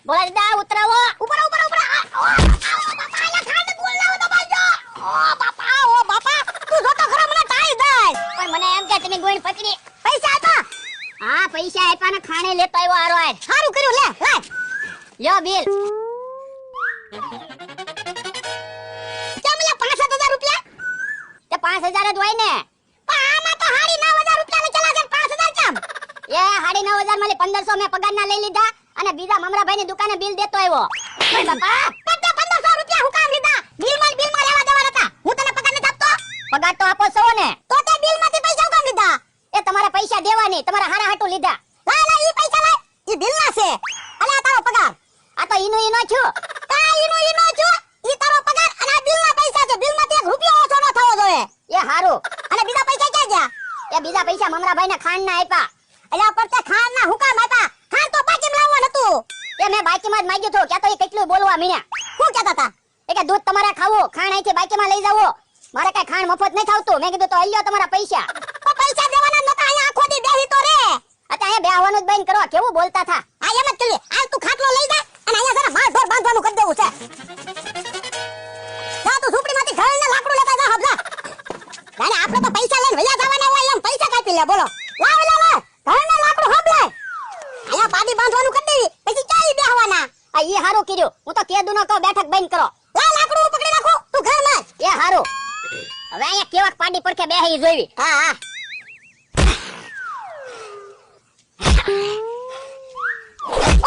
ભોળા દાદા ઉતરાવો. ઉપર ઉપર ઉપર. ઓ બાપા આયા ખાડ બોલ લાવો તો બાજો. ઓ બાપા તું જોતો ખરા મને ટાઈ દે. પણ મને એમ કે તમે ગોઈન પકડી પૈસા આપા. હા પૈસા આપાને ખાણે લેતો આવ્યો આરો આજ. સારું કર્યું લે લાય. લ્યો બિલ. કેમ લે 5000 રૂપિયા? તે 5000 જ હોય ને. પણ આમાં તો 9000 રૂપિયા ને ચલા છે 5000 કેમ? એ 9000 માંથી 1500 મેં પગારના લઈ લીધા અને બીજા મમરાભાઈ ની દુકાને બિલ દેતો આવ્યો. ઓય બાપા તે 1500 રૂપિયા હું કામ લીધા? બિલ માં લેવા દેવા હતા. હું તને પગાર નથી આપતો. પગાર તો આપો છો ને. તો તે બિલ માંથી પૈસા હું કામ લીધા? એ તમારા પૈસા દેવાની તમારા હારા હાટુ લીધા. લાય ઈ પૈસા લાય. ઈ બિલ ના છે. અલા તારો પગાર. આ તો ઈનો છું. કા ઈનો છું? ઈ તારો પગાર અને આ બિલ ના પૈસા છે. બિલ માંથી 1 રૂપિયો ઓછો ન થવો જોઈએ. એ હારું. અને બીજા પૈસા ક્યાં ગયા? એ બીજા પૈસા મમરાભાઈ ને ખાંડ ના આપ્યા. અલ્યા પર તે ખાંડ ના હુકામ આપ્યા. ખાંડ તો બાકીમાં લાવવાનું હતું. એ મેં બાકીમાં જ માંગ્યું હતું. કે તો એ કેટલું બોલવા મીણ્યા. શું કહેતા હતા? એ કે દૂધ તમારે ખાવું, ખાંડ અહીંથી બાકીમાં લઈ જાવો. મારે કઈ ખાંડ મફત નહીં થાવતું. મેં કીધું તો અલ્યો તમારા પૈસા. તો પૈસા દેવાના નતા. અહીંયા આખો દી બેહી તો રે. અત્યારે અહીંયા બેહવાનું જ બંધ કરો. કેવું બોલતા થા. આ એમ જ કરીએ. આ તું ખાટલો લઈ જા અને અહીંયા જરા માર ઢોર બાંધવાનું કરી દેવું છે. જા તું ઝૂંપડીમાંથી ઘર ને લાકડું લેતા જા હબજા. જાને આપણે તો પૈસા લઈને વયા જવાના હોય એમ પૈસા કાપી લે બોલો. લાવ લાવ ઘર ને લાકડું હબ લે. અહીંયા પાડી બાંધવાનું કરી દેવી. પછી ચાઈ બેહવાના. આ ઈ હારું કર્યું. હું તો કેદુ નો કહો બેઠક બંધ કરો. લા લાકડું પકડી રાખો. તું ઘર માં. એ હારું. હવે અહીંયા કેવાક પાડી પડકે બેહી જોઈવી. હા હા.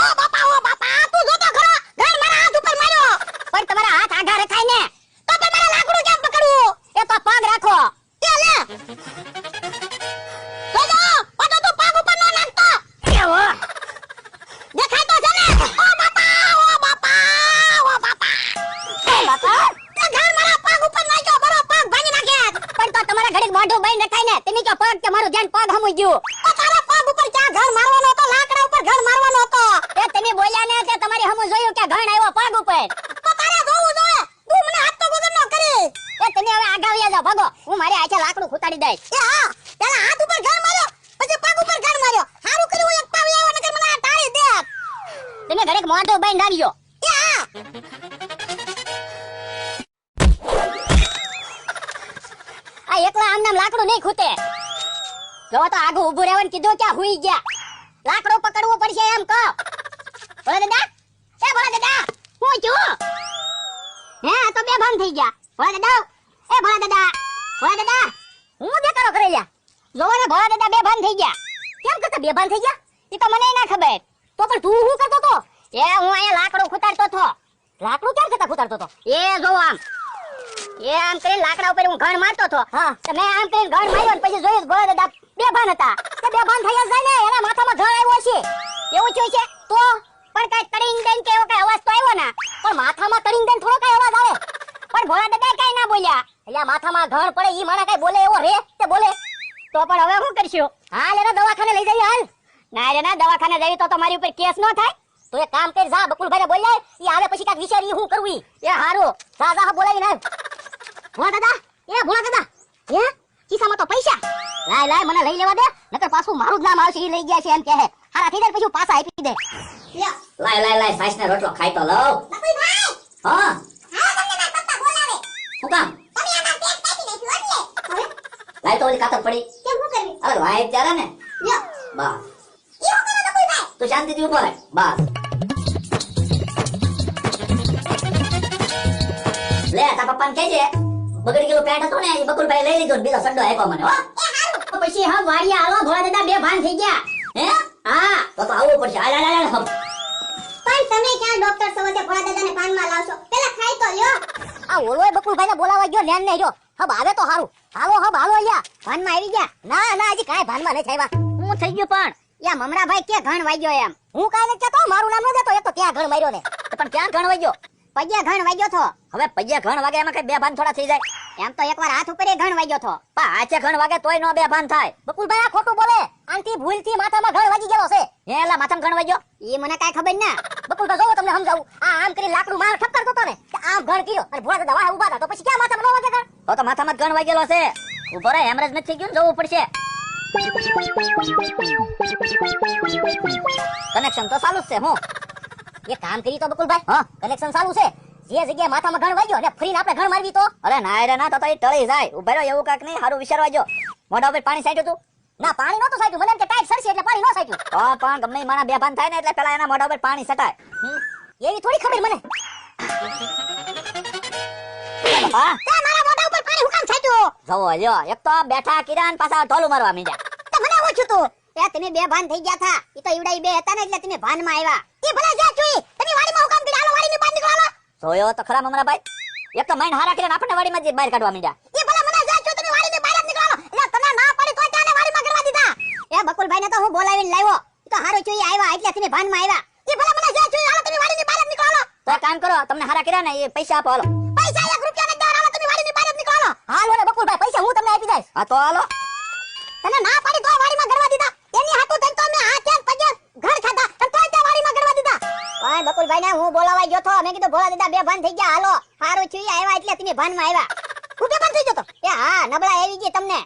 ઓ બાપા તું જોતો ખરો. ઘર મારા હાથ ઉપર માર્યો. પણ તમારા હાથ આઘા રખાય ને. તો પણ મારા લાકડું કેમ પકડવું? એ તો પગ રાખો. એ લે. જોજો પાછો તું પગ ઉપર ન નાખતો. એવો. દેખાય તો છે ને. ઓ બાપા. ઓ બાપા. તે ઘર મારા પગ ઉપર નાખ્યો. બરો પગ ભાંગી નાખે. પણ તો તમારા ઘડીક મોઢું બંધ રખાય ને. તેની જો પગ કે મારું ધ્યાન પગ હમુઈ ગયું. તો તારા પગ ઉપર ક્યાં ઘર મારવાનો હતો? લાકડા ઉપર ઘર મારવાનો હતો. એ તમે બોલ્યા ને કે તમારી હમુ જોયું કે ઘણ આવ્યો પગ ઉપર. તો તારે જોવું જોઈએ. તું મને હાથ તો વગર ન કરી. એ તમે હવે આગાવ્યા જાવ ભાગો. હું મારી આચે લાકડું ખૂતાડી દઈશ. એ હા. પેલા હાથ ઉપર ઘર માર્યો, પછી પગ ઉપર ઘર માર્યો. હારું કર્યું એક પાવ આવ્યો નકર મને આ ટાળી દે. તમે ઘડીક મોઢું બંધ રાખજો. એ હા. આ એકલા આમ નામ લાકડું નહીં ખૂતે. જો તો આગું ઊભું રહેવાનું કીધું ક્યાં હુઈ ગયા. લાકડો પકડવો પડશે એમ કહો. ભોળા દાદા. એ ભોળા દાદા. હું છું? હે આ તો બેભાન થઈ ગયા. ભોળા દાદા. એ ભોળા દાદા. ભોળા દાદા. હું દેખાડો કરી લ્યા. જોવો ને ભોળા દાદા બેભાન થઈ ગયા. કેમ કરતા બેભાન થઈ ગયા? ઈ તો મને ના ખબર. તો પણ તું શું કરતો તો? એ હું અહીંયા લાકડો ખૂતાડતો હતો. લાકડું કેમ કરતા ખૂતાડતો તો? એ જો આમ. એ આમ કરીને લાકડા ઉપર હું ઘણ મારતો હતો. હા. તો મેં આમ કરીને ઘણ માર્યો ને પછી જોયું ભોળા દાદા બેભાન હતા. તે બેભાન થઈ જાય ને એના માથામાં ઘણ આવ્યો છે. એવું થયું છે તો પણ કઈ તડીંગ દઈને કે એવો કઈ અવાજ તો આવ્યો ના. પણ માથામાં તડીંગ દઈને થોડો કઈ અવાજ આવે. પણ ભોળા દાદા કઈ ના બોલ્યા. એટલે માથામાં ઘણ પડે ઈ માણા કઈ બોલે એવો રે તે બોલે. તો પણ હવે શું કરશું? હાલ એને દવાખાને લઈ જઈએ હાલ. ના રે ના દવાખાને જઈએ તો તમારી ઉપર કેસ ન થાય. તો એક કામ કરી જા બકુલભાઈને બોલાય. ઈ આવે પછી કાક વિચારી હું કરવું. એ હારું જા જા બોલાવી ના. ભોળા દાદા. એ ભોળા દાદા. હે ખિસ્સામાં તો પૈસા. લાય લાય મને લઈ લેવા દે નકર પાછું મારું જ નામ આવશે. ઈ લઈ ગયા છે એમ કહે. હારા થઈ જાય પછી પાછા આપી દે. લાય સાઈસને રોટલો ખાઈ તો લઉં. બકુલભાઈ. હા તમને ના પપ્પા બોલાવે. શું કામ? તમે આના પેટ કાપી નાખ્યું એટલે. લાય તો ઓલી કાતર પડી. કેમ શું કરવી? અરે વાય ચાલે ને. લ્યો બસ. ઈ હું કરો બકુલભાઈ? તું શાંતિથી ઊભો રહે. બસ. લે તારા પપ્પાને કહેજે બગડી ગયેલું પેન્ટ હતું ને એ બકુલભાઈ લઈ લીધો ને બીજો સડ્ડો આપ્યો મને. હો એ હારું. તો પછી હા વાડિયા હાલો ભોળા દાદા બેભાન થઈ ગયા. હે હા તો આવવું પડશે. હાલ હમ. પણ તમે ક્યાં ડોક્ટર સવતે ભોળા દાદાને પાનમાં લાવશો? પેલા ખાઈ તો લ્યો. આ ઓલોય બકુલભાઈને બોલાવા ગયો નેન નહીં રહ્યો. હબ આવે તો હારું. હાલો હબ હાલો લ્યા. ભાનમાં આવી ગયા? ના હજી કાઈ ભાનમાં નહીં થયા. હું થઈ ગયો પણ યા મમરાભાઈ કે ઘણ વાગ્યો એમ. હું કાઈ નથી કહેતો મારું નામ ન દેતો. એ તો ત્યાં ઘણ માર્યો ને. પણ ક્યાં ઘણ વાગ્યો? પગે ઘણ વાગ્યો થો. હવે પગે ઘણ વાગે એમાં કઈ બેભાન થોડા થઈ જાય? એમ તો એકવાર હાથ ઉપર ઘણ વાગ્યો થો. પણ હાથે ઘણ વાગે તોય નો બેભાન થાય. બકુલભાઈ આ ખોટું બોલે. આંટી ભૂલથી માથામાં ઘણ વાગી ગયો છે. એલા માથામાં ઘણ વાગ્યો ઈ મને કાઈ ખબર ના. બકુલભાઈ જોવો તમને સમજાવું. આ આમ કરી લાકડું માર ઠપકરતો તો ને આમ ઘણ કર્યો અને ભોળા દાદા વાહ ઉભા હતા. તો પછી ક્યાં માથામાં નો વાગે ઘણ? તો માથામાં ઘણ વાગેલો છે. ઉભો રહે હેમરેજ નથી થઈ ગયું જોવું પડશે. કનેક્શન તો ચાલુ જ છે. હું એ કામ કરી તો બકુલભાઈ, હા કલેક્શન ચાલુ છે, જે જગ્યાએ માથામાં ઘણ વાગ્યો ને ફરીને આપણે ઘણ મારવી તો. અરે ના રે ના, તો એ ટળી જાય. ઉભા રહ્યો, એવું કાક નહીં, સારું વિચારવા જો. મોઢા ઉપર પાણી સાટ્યું તું? ના પાણી નહોતું સાટ્યું, મને એમ કે ટાઈટ સરશે એટલે પાણી ન સાટ્યું. તો પણ ગમે ઈ માણા બેભાન થાય ને એટલે પેલા એના મોઢા ઉપર પાણી સટાય. એવી થોડી ખબર મને. હા તે મારા મોઢા ઉપર પાણી હું કામ છાટ્યું? જવો લ્યો, એક તો બેઠા કિરાન પાછા ઢોલું મારવા મીંડ્યા. તો મને ઓછું તું. એ તમે બે ભાન થઈ ગયા થા. ઈ તો ઈવડા ઈ બે હતા ને એટલે તમે ભાનમાં આવ્યા. ઈ ભલા જ્યાં જોઈ તમે વાડીમાં હું કામ કર્યા? હાલો વાડીની બહાર નીકળો હાલો. જોયો તો ખરા મમરાભાઈ, એક તો માઈન હારા કિરાન આપણને વાડીમાં જ બહાર કાઢવા મીંડ્યા. ઈ ભલા મને જ્યાં જોઈ તમે વાડીની બહાર જ નીકળો હાલો. એટલે તને ના પડી તો ત્યાંને વાડીમાં કરવા દીધા. એ બકુલભાઈ ને તો હું બોલાવીને લાવ્યો. ઈ તો હારો જોઈ આવ્યા એટલે તમે ભાનમાં આવ્યા. ઈ ભલા મને જ્યાં જોઈ હાલો તમે વાડીની બહાર જ નીકળો હાલો. તો એક કામ કરો, તમને હારા કિરાન ને એ પૈસા આપો હાલો. પૈસા 1 રૂપિયા નથી દેવાના, હાલો તમે વાડીની બહાર જ નીકળો હાલો. હાલો ને બકુલભાઈ, પૈસા હું તમને આપી દઈશ. હા તો હાલો. તને ના પડી તોય વાડીમાં કરવા દીધા. એની હાટુ થઈને તો અમે હાથે પગે ઘર ખાધા અને તોય ત્યાં વાડીમાં કરવા દીધા. ઓય બકુલભાઈ ને હું બોલાવા ગયો તો, મેં કીધું ભોળા દાદા બે ભાન થઈ ગયા હાલો. હારું છું આવ્યા એટલે તમે ભાનમાં આવ્યા. હું બે ભાન થઈ ગયો તો. એ હા નબળા આવી ગઈ તમને.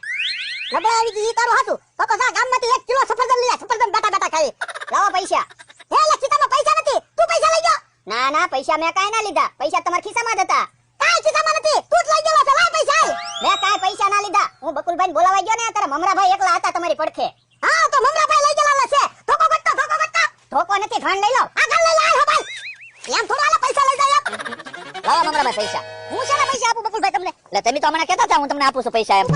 નબળા આવી ગઈ ઈ તારું હાચું. તો જા ગામમાંથી 1 કિલો સફરજન લઈ આ. સફરજન બેટા બેટા ખાવી. લાવો પૈસા. હે લક્ષિતામાં પૈસા નથી. તું પૈસા લઈ ગયો? ના ના પૈસા મેં કાઈ ના લીધા. પૈસા તમારા ખિસ્સામાં જ હતા. કાઈ ખિસ્સામાં નથી. તું જ લઈ ગયો છે. લાવ પૈસા આલ. મેં કાઈ પૈસા ના લીધા. હું બકુલભાઈને બોલાવા ગયો ને તારા મમરાભાઈ એકલા હતા તમારી પડખે. હા તો મમરાભાઈ લઈ ગયેલા છે. ધોકો ગટતો ધોકો ગટતો. ધોકો નથી, ઘણ લઈ લો. આ ઘણ લઈ લો હાલ ભાઈ. એમ થોડા આલા પૈસા લઈ જાય. લાવો મમરાભાઈ પૈસા. હું શેના પૈસા આપું બકુલભાઈ તમને? એટલે તમે તો મને કહેતા હતા હું તમને આપું છું પૈસા એમ.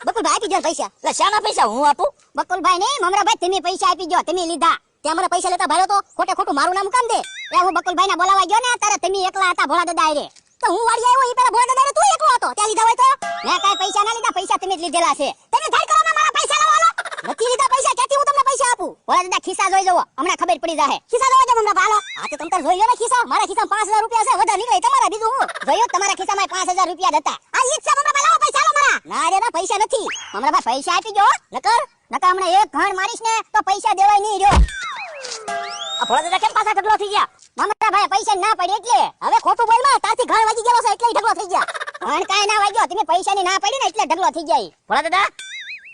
બકુલભાઈ આપી દો પૈસા. એટલે શાના પૈસા હું આપું? બકુલભાઈ ને મમરાભાઈ તમે પૈસા આપી દો. તમે લીધા. ત્યાં મને પૈસા લેતા ભાડો તો ખોટે ખોટું મારું નામ કામ દે. એ હું બકુલભાઈ ને બોલાવા ગયો ને તારે તમે એકલા હતા ભોળા દાદા આરે. તો હું વાડી આવ્યો ઈ પેલા ભોળા દાદા તું એકલો હતો. ત્યાં લીધા હોય તો મેં કાઈ પૈસા ના લીધા. પૈસા તમે જ લીધેલા છે. તમે ધાર કરો મારા પૈસા લાવો. નથી લીધા પૈસા. ક્યાંથી હું તમને પૈસા આપું? ભોળા દાદા ખિસ્સા જોઈ જવો, હમણાં ખબર પડી જાહે. ખિસ્સા જોવા જાવ મમરા ભાલો. હા તો તમ તાર જોઈ લો ને ખિસ્સા. મારા ખિસ્સામાં 5000 રૂપિયા છે. વધારે નીકળે તમારા. બીજું હું જોયો તમારા ખિસ્સામાં 5000 રૂપિયા જ હતા. આ ઈ જ છે મમરા લાવો પૈસા લો મારા. ના રે ના પૈસા નથી. મમરા પૈસા આપી દો. નકર હમણાં એક ઘણ મારીશ ને તો પૈસા દેવાય નહીં રહ્યો. આ ભોળા દાદા કેમ પાછા ઢગલો થઈ ગયા? મમરાભાઈ પૈસા ના પડી એટલે. હવે ખોટું બોલમાં તારથી ઘણ વાગી ગયો છે એટલે ઢગલો થઈ ગયા. ઘણ કાઈ ના વાગ્યો. તમે પૈસાની ના પડી ને એટલે ઢગલો થઈ જાય. ભોળા દાદા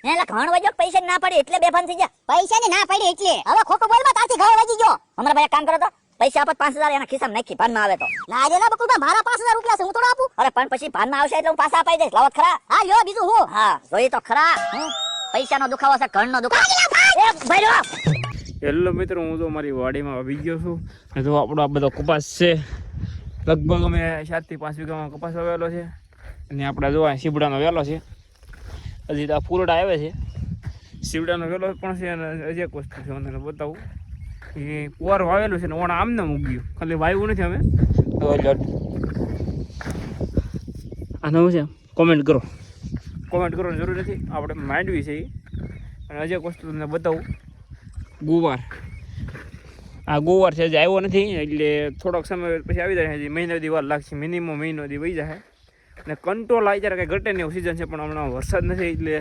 એટલે ઘણ વાગ્યો પૈસા ના પડે એટલે બેભાન થઈ ગયા. પૈસાની ના પડી એટલે. હવે ખોટું બોલમાં તારથી ઘણ વાગી ગયો. મમરાભાઈ એક કામ કરો તો પૈસા આપત 5000 એના ખિસ્સામાં નાખી ભાનમાં આવે તો. ના રે ના બકુલભાઈ મારા 5000 રૂપિયા છે. હું થોડો આપું? અરે પણ પછી ભાનમાં આવશે એટલે હું પાછા અપાઈ દઈશ. લાવો ખરા. હા લ્યો બીજું હું. હા જોઈ તો ખરા. પૈસાનો દુખાવો છે, ઘરનો દુખાવો. એ ભાઈ રો. હેલો મિત્રો, હું તો મારી વાડીમાં આવી ગયો છું. અને જો આપણો આ બધો કપાસ છે, લગભગ અમે 7 થી 5 વીઘામાં કપાસ વાવેલો છે. અને આપણે જો આ સીવડાનો વેલો છે. હજી તો આ ફૂલડા આવે છે. સીવડાનો વેલો પણ છે અને હજી એક વસ્તુ છે હું તમને બતાવું. એ પોર વાવેલું છે ને ઓણા આમને મૂક્યું, ખાલી વાવ્યું નથી અમે. આનું છે કોમેન્ટ કરો. કોમેન્ટ કરવાની જરૂર નથી, આપણે માંડવી છે એ. અને હજી એક વસ્તુ તમને બતાવું. ગુવાર, આ ગુવાર છે જે આવ્યો નથી એટલે થોડોક સમય પછી આવી જાય. હજી મહિના દી વાર લાગશે, મિનિમમ મહિનો દી વહી જાય. અને કંટ્રોલ આવી ત્યારે કંઈ ઘટે નહીં એવું સિઝન છે, પણ હમણાં વરસાદ નથી એટલે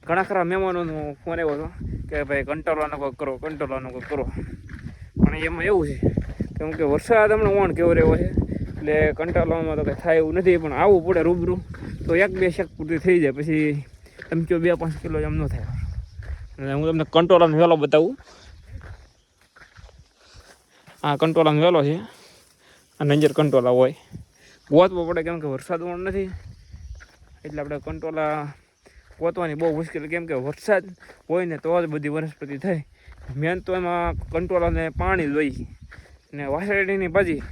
ઘણા ખરા મહેમાનોનો ફોન આવ્યો હતો કે ભાઈ કંટ્રોલવાનો કોઈ કરો, કંટ્રોલવાનો કોઈ કરો. પણ એમાં એવું છે કેમ કે વરસાદ હમણાં ઓણ કેવો રહ્યો છે એટલે કંટ્રોલવામાં તો કંઈ થાય એવું નથી. પણ આવવું પડે રૂબરૂ તો 1-2 શેક પૂરતી થઈ જાય. પછી તમે કહો 2-5 કિલો એમ ન થાય. અને હું તમને કંટ્રોલનો વેલો બતાવું. આ કંટ્રોલનો વેલો છે, આ નંજર કંટ્રોલા હોય. ગોતવો પડે કેમ કે વરસાદ પણ નથી એટલે આપણે કંટ્રોલા ગોતવાની બહુ મુશ્કેલ. કેમ કે વરસાદ હોય ને તો જ બધી વનસ્પતિ થાય. મેન તો એમાં કંટ્રોલાને પાણી જોઈએ. ને વાસળીની ભાજી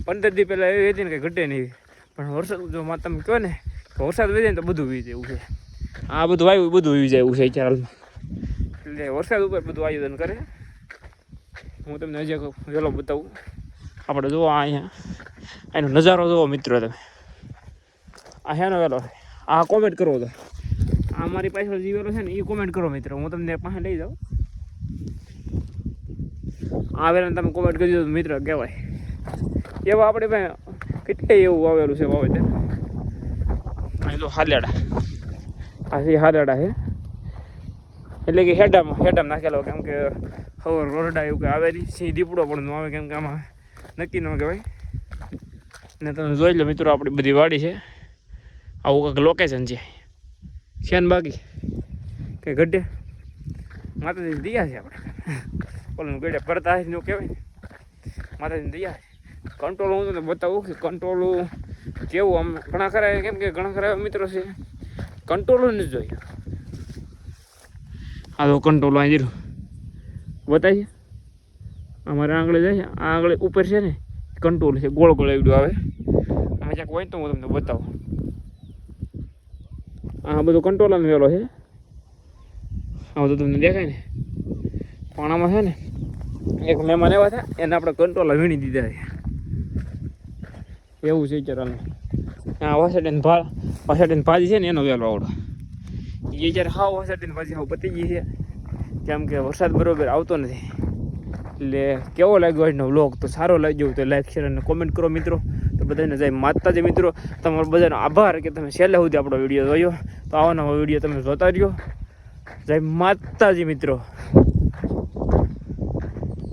15 દી પહેલાં એવી હતી ને કંઈ ઘટે નહીં. પણ વરસાદ જો તમે કહો ને તો વરસાદ વહી જાય ને તો બધું વી જાય એવું છે. આ બધું વાવ્યું બધું વી જાય એવું છે અત્યારે હાલમાં. એટલે વરસાદ ઉપર બધું આયોજન કરે. હું તમને હજી વેલો બતાવું. આપણે જુઓ અહીંયા એનો નજારો જુઓ મિત્રો તમે. આ હેનો વેલો છે. આ કોમેન્ટ કરો તો આ મારી પાછળ જે વેલો છે ને એ કોમેન્ટ કરો મિત્રો. હું તમને પાસે લઈ જાઉં. આ વેલાને તમે કોમેન્ટ કરી દો મિત્ર કહેવાય. એવા આપણે પાસે કેટલાય એવું વાવેલું છે વાવેતર. અહીં તો હાલેડા, આ છે હાલેડા છે એટલે કે હેડામાં નાખેલો. કેમ કે ખબર રોરડા એવું કંઈ આવે નહીં. સિંહ દીપડો પણ ન આવે કેમ કે આમાં નક્કી ન કહેવાય. ને તમે જોઈ લો મિત્રો આપણી બધી વાડી છે. આવું કંઈક લોકેશન છે ને બાકી કંઈ ઘટે માતાજી દિયા છે આપણે. ઓલું ગળે ભરતા નું કહેવાય ને માતાજીની દયા કંટ્રોલ હું તમને બતાવું કે કંટ્રોલ કેવું આમ ઘણા ખરા કેમ કે ઘણા ખરા મિત્રો છે કંટ્રોલ નથી જોયું. આ તો કંટ્રોલ અહીં જીરું બતાવીએ અમારે આંગળે જાય આ આંગળે ઉપર છે ને કંટ્રોલ છે ગોળ ગોળ એવડું આવે આમાં ક્યાંક હોય તો હું તમને બતાવું. આ બધું કંટ્રોલ વેલો છે આ બધું તમને દેખાય ને પણ આમાં છે ને એક મહેમાન એવા હતા એને આપણે કંટ્રોલ વીણી દીધા છે એવું છે ચાલનું. આ વાસેટીને ભાજી છે ને એનો વેલો આવડો એ જ્યારે હાવ વાસેટીને ભાજી હાવ પતી ગઈ છે કેમ કે વરસાદ બરોબર આવતો નથી. એટલે કેવો લાગ્યો આજનો વ્લોગ તો સારો લાગ્યો તો લાઈક શેર અને કોમેન્ટ કરો મિત્રો. તો બધાને જય માતાજી મિત્રો. તમારો બધાનો આભાર કે તમે છેલ્લે સુધી આપણો વિડીયો જોયો. તો આવા નવા વિડીયો તમે જોતા રહ્યો. જય માતાજી મિત્રો.